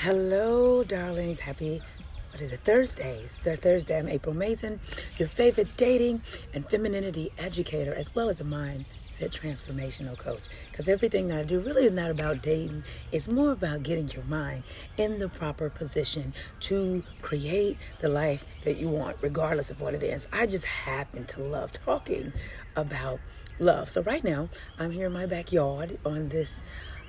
Hello, darlings. Happy, Thursday. It's Thursday. I'm April Mason, your favorite dating and femininity educator, as well as a mindset transformational coach. Because everything that I do really is not about dating. It's more about getting your mind in the proper position to create the life that you want, regardless of what it is. I just happen to love talking about love. So right now, I'm here in my backyard on this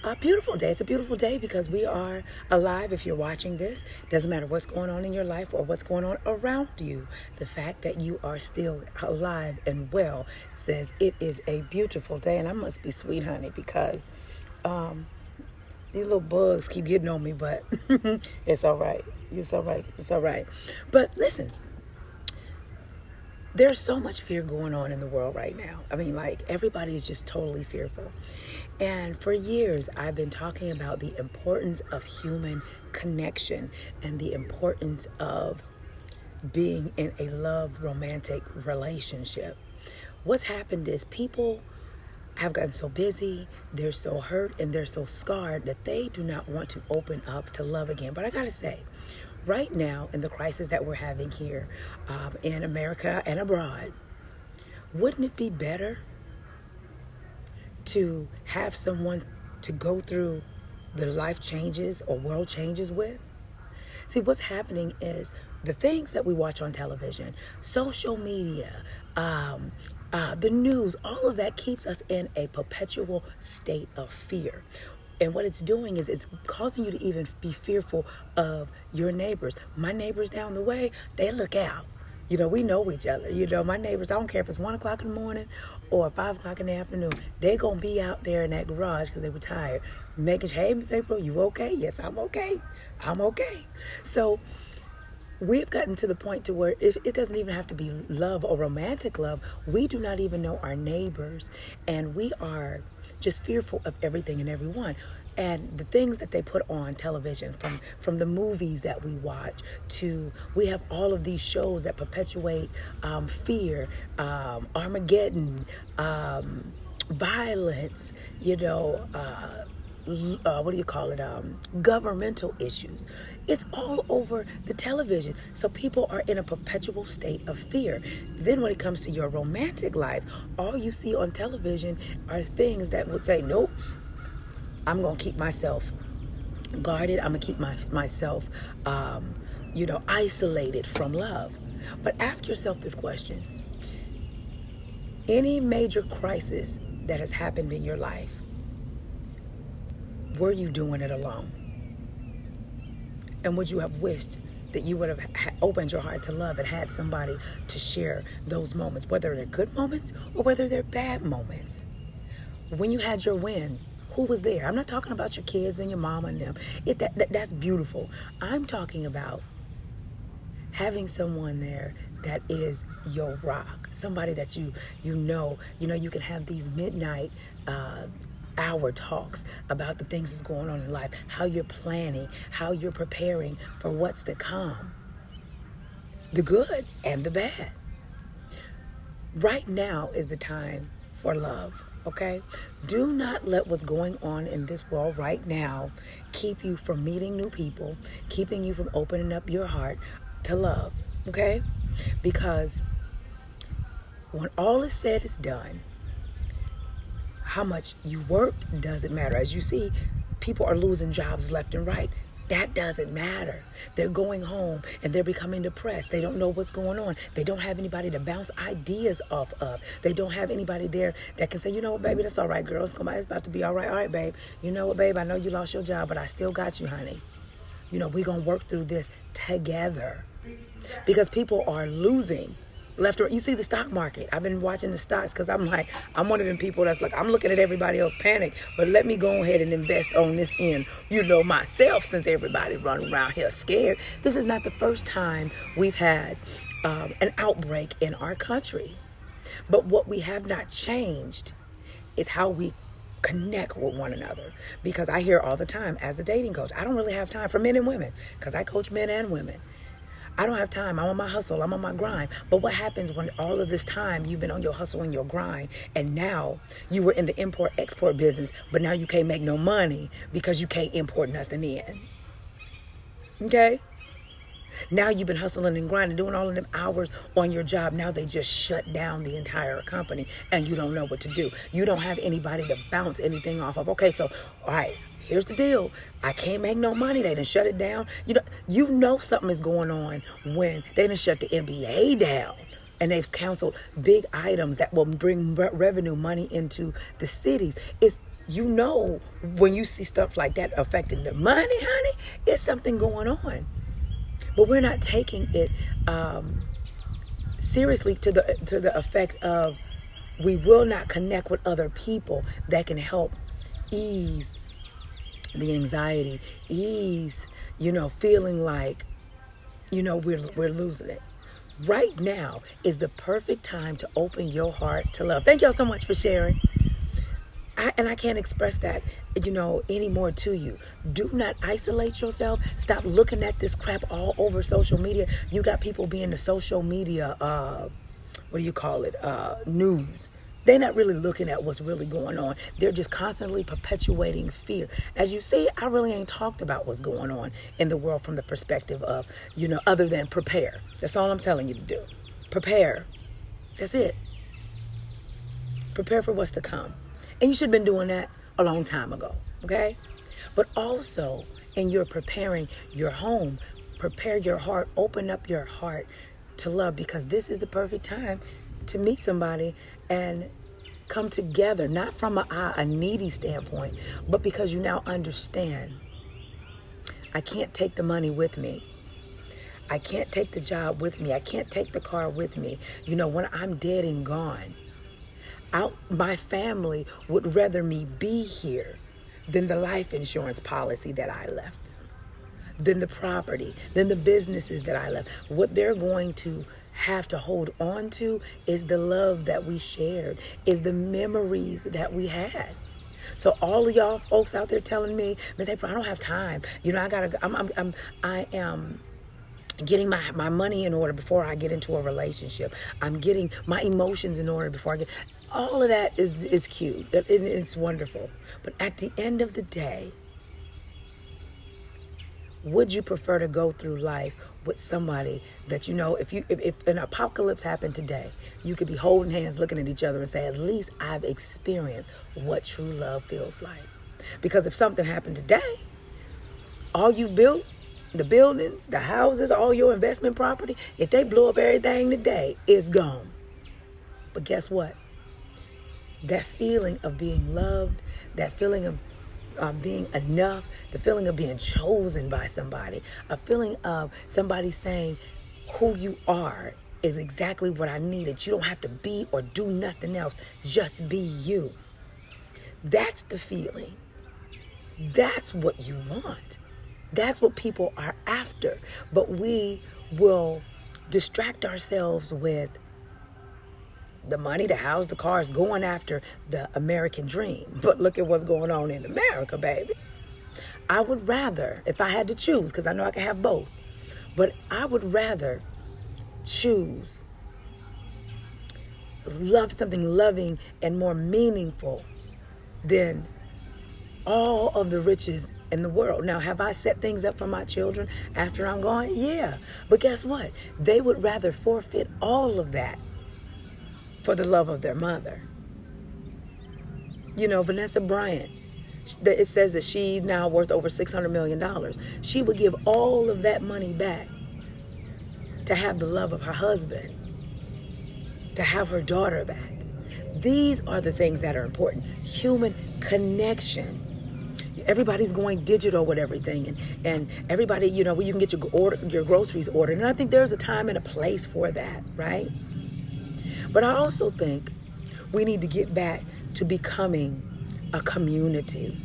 a beautiful day. It's a beautiful day because we are alive. If you're watching this, doesn't matter what's going on in your life or what's going on around you. The fact that you are still alive and well says it is a beautiful day. And I must be sweet, honey, because these little bugs keep getting on me, but it's all right. It's all right. It's all right. But listen, there's so much fear going on in the world right now. I mean, like, everybody is just totally fearful. And for years, I've been talking about the importance of human connection and the importance of being in a love romantic relationship. What's happened is people have gotten so busy, they're so hurt, and they're so scarred that they do not want to open up to love again. But I gotta say, right now, in the crisis that we're having here in America and abroad, wouldn't it be better to have someone to go through the life changes or world changes with? See, what's happening is the things that we watch on television, social media, the news, all of that keeps us in a perpetual state of fear. And what it's doing is it's causing you to even be fearful of your neighbors. My neighbors down the way, they look out. You know, we know each other. You know, my neighbors, I don't care if it's 1 o'clock in the morning or 5 o'clock in the afternoon. They're going to be out there in that garage because they were tired. Making sure, hey, Miss April, you okay? Yes, I'm okay. I'm okay. So we've gotten to the point to where it doesn't even have to be love or romantic love. We do not even know our neighbors. And we are just fearful of everything and everyone. And the things that they put on television, from the movies that we watch to, we have all of these shows that perpetuate fear, Armageddon, violence, what do you call it? Governmental issues. It's all over the television. So people are in a perpetual state of fear. Then when it comes to your romantic life, all you see on television are things that would say, nope, I'm going to keep myself guarded. I'm going to keep myself, isolated from love. But ask yourself this question. Any major crisis that has happened in your life, were you doing it alone? And would you have wished that you would have opened your heart to love and had somebody to share those moments, whether they're good moments or whether they're bad moments? When you had your wins, who was there? I'm not talking about your kids and your mama and them. That's beautiful. I'm talking about having someone there that is your rock, somebody that you can have these midnight hour talks about the things that's going on in life, how you're planning, how you're preparing for what's to come, the good and the bad. Right now is the time for love, okay? Do not let what's going on in this world right now keep you from meeting new people, keeping you from opening up your heart to love, okay? Because when all is said is done, how much you worked doesn't matter. As you see, people are losing jobs left and right. That doesn't matter. They're going home and they're becoming depressed. They don't know what's going on. They don't have anybody to bounce ideas off of. They don't have anybody there that can say, you know what, baby, that's all right, girl. It's about to be all right. All right, babe. You know what, babe, I know you lost your job, but I still got you, honey. We're going to work through this together. Because people are losing left or right. You see the stock market. I've been watching the stocks because I'm one of them people that's like, I'm looking at everybody else panic, but let me go ahead and invest on this end, myself, since everybody running around here scared. This is not the first time we've had an outbreak in our country. But what we have not changed is how we connect with one another. Because I hear all the time as a dating coach, I don't really have time for men and women because I coach men and women. I don't have time. I'm on my hustle. I'm on my grind. But what happens when all of this time you've been on your hustle and your grind, and now you were in the import-export business, but now you can't make no money because you can't import nothing in? Okay? Now you've been hustling and grinding, doing all of them hours on your job. Now they just shut down the entire company and you don't know what to do. You don't have anybody to bounce anything off of. Okay, so, all right, here's the deal. I can't make no money. They done shut it down. You know something is going on when they done shut the NBA down. And they've canceled big items that will bring revenue money into the cities. When you see stuff like that affecting the money, honey, it's something going on. But we're not taking it seriously to the effect of we will not connect with other people that can help ease the anxiety, ease, feeling like, we're losing it. Right now is the perfect time to open your heart to love. Thank y'all so much for sharing. I can't express that, anymore to you. Do not isolate yourself. Stop looking at this crap all over social media. You got people being the social media, news. They're not really looking at what's really going on. They're just constantly perpetuating fear. As you see, I really ain't talked about what's going on in the world from the perspective of, other than prepare. That's all I'm telling you to do. Prepare. That's it. Prepare for what's to come. And you should have been doing that a long time ago, okay? But also, in your preparing your home, prepare your heart, open up your heart to love, because this is the perfect time to meet somebody and come together, not from a needy standpoint, but because you now understand, I can't take the money with me. I can't take the job with me. I can't take the car with me. When I'm dead and gone, my family would rather me be here than the life insurance policy that I left them, than the property, than the businesses that I left. What they're going to have to hold on to is the love that we shared, is the memories that we had. So all of y'all folks out there telling me, Ms. April, I don't have time. I am getting my money in order before I get into a relationship. I'm getting my emotions in order before I get. All of that is cute. It's wonderful. But at the end of the day, would you prefer to go through life with somebody that if an apocalypse happened today, you could be holding hands, looking at each other and say, at least I've experienced what true love feels like. Because if something happened today, all you built, the buildings, the houses, all your investment property, if they blow up everything today, it's gone. But guess what? That feeling of being loved, that feeling of being enough, the feeling of being chosen by somebody, a feeling of somebody saying who you are is exactly what I needed. You don't have to be or do nothing else. Just be you. That's the feeling. That's what you want. That's what people are after. But we will distract ourselves with the money, the house, the cars, going after the American dream. But look at what's going on in America, baby. I would rather, if I had to choose, because I know I can have both, but I would rather choose something loving and more meaningful than all of the riches in the world. Now, have I set things up for my children after I'm gone? Yeah. But guess what? They would rather forfeit all of that for the love of their mother. Vanessa Bryant, it says that she's now worth over $600 million. She would give all of that money back to have the love of her husband, to have her daughter back. These are the things that are important. Human connection. Everybody's going digital with everything, and everybody, you can get your groceries ordered. And I think there's a time and a place for that, right? But I also think we need to get back to becoming a community.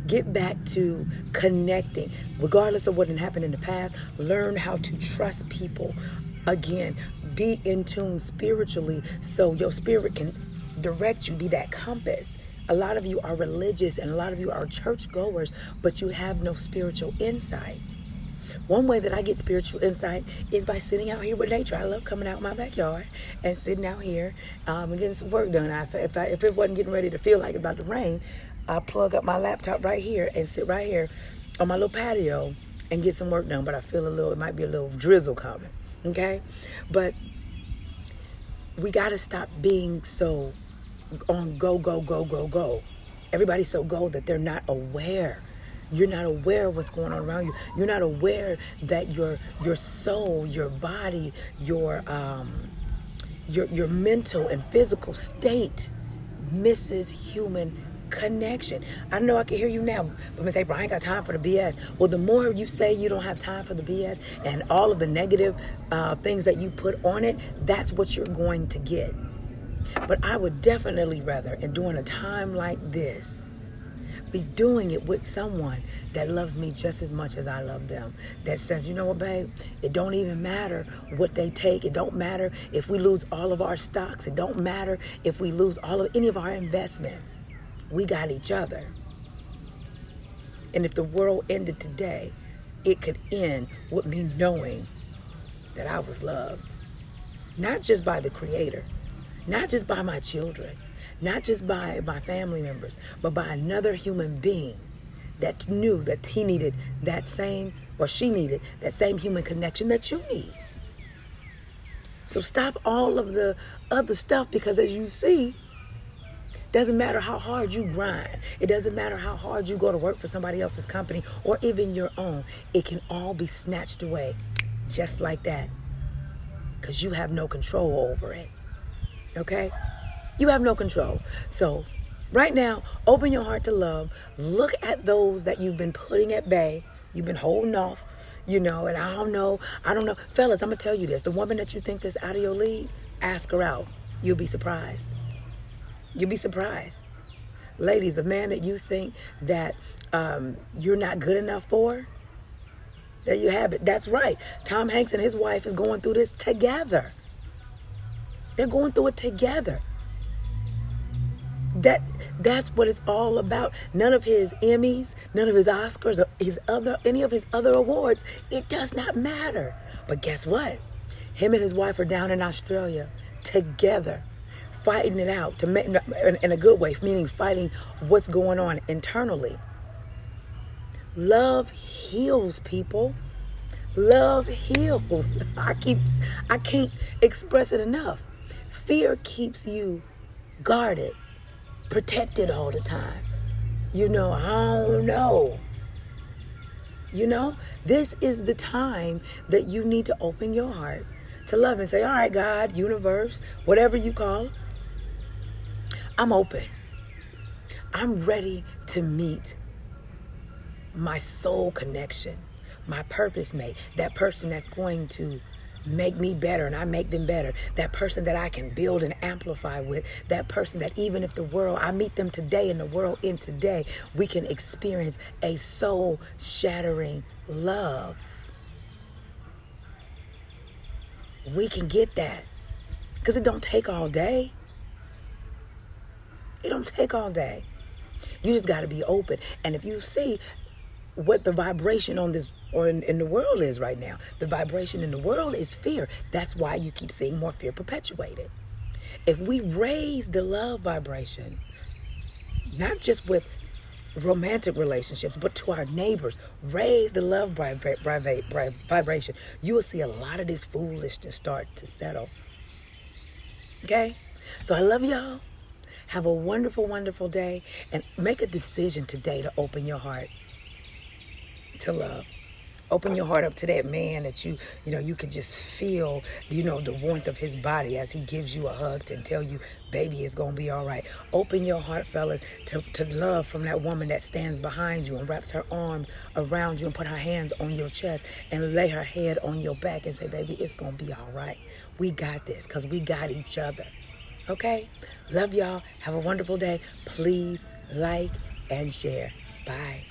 Get back to connecting. Regardless of what happened in the past, learn how to trust people again. Be in tune spiritually so your spirit can direct you, be that compass. A lot of you are religious and a lot of you are church goers, but you have no spiritual insight. One way that I get spiritual insight is by sitting out here with nature. I love coming out in my backyard and sitting out here and getting some work done. If it wasn't getting ready to feel like it's about to rain, I plug up my laptop right here and sit right here on my little patio and get some work done. But I feel it might be a little drizzle coming. Okay? But we got to stop being so on go, go, go, go, go. Everybody's so go that they're not aware. You're not aware of what's going on around you. You're not aware that your soul, your body, your mental and physical state misses human connection. I know I can hear you now, but Miss April, I ain't got time for the BS. Well, the more you say you don't have time for the BS and all of the negative things that you put on it, that's what you're going to get. But I would definitely rather, in doing a time like this, be doing it with someone that loves me just as much as I love them. That says, you know what, babe, it don't even matter what they take. It don't matter if we lose all of our stocks. It don't matter if we lose any of our investments. We got each other. And if the world ended today, it could end with me knowing that I was loved. Not just by the Creator, not just by my children, not just by my family members, but by another human being that knew that he needed that same, or she needed that same human connection that you need. So stop all of the other stuff, because as you see, doesn't matter how hard you grind. It doesn't matter how hard you go to work for somebody else's company or even your own. It can all be snatched away just like that, because you have no control over it. Okay? You have no control. So right now, open your heart to love. Look at those that you've been putting at bay. You've been holding off, and I don't know. Fellas, I'm going to tell you this. The woman that you think that's out of your league, ask her out. You'll be surprised. You'll be surprised. Ladies, the man that you think that you're not good enough for, there you have it. That's right. Tom Hanks and his wife is going through this together. They're going through it together. That's what it's all about. None of his Emmys, none of his Oscars, or any of his other awards, it does not matter. But guess what? Him and his wife are down in Australia together, fighting it out to make, in a good way, meaning fighting what's going on internally. Love heals, people. Love heals. I can't express it enough. Fear keeps you guarded, protected all the time. I don't know. This is the time that you need to open your heart to love and say, all right, God, universe, whatever you call, I'm open. I'm ready to meet my soul connection, my purpose mate, that person that's going to make me better and I make them better, that person that I can build and amplify with, that person that even if I meet them today and the world ends today, we can experience a soul-shattering love. We can get that, because it don't take all day. It don't take all day. You just got to be open. And if you see what the vibration on this or in the world is right now, the vibration in the world is fear. That's why you keep seeing more fear perpetuated. If we raise the love vibration, not just with romantic relationships, but to our neighbors, raise the love vibration, you will see a lot of this foolishness start to settle. Okay? So I love y'all. Have a wonderful, wonderful day, and make a decision today to open your heart to love. Open your heart up to that man that you could just feel, the warmth of his body as he gives you a hug and tell you, baby, it's going to be all right. Open your heart, fellas, to love from that woman that stands behind you and wraps her arms around you and put her hands on your chest and lay her head on your back and say, baby, it's going to be all right. We got this, because we got each other. Okay? Love y'all. Have a wonderful day. Please like and share. Bye.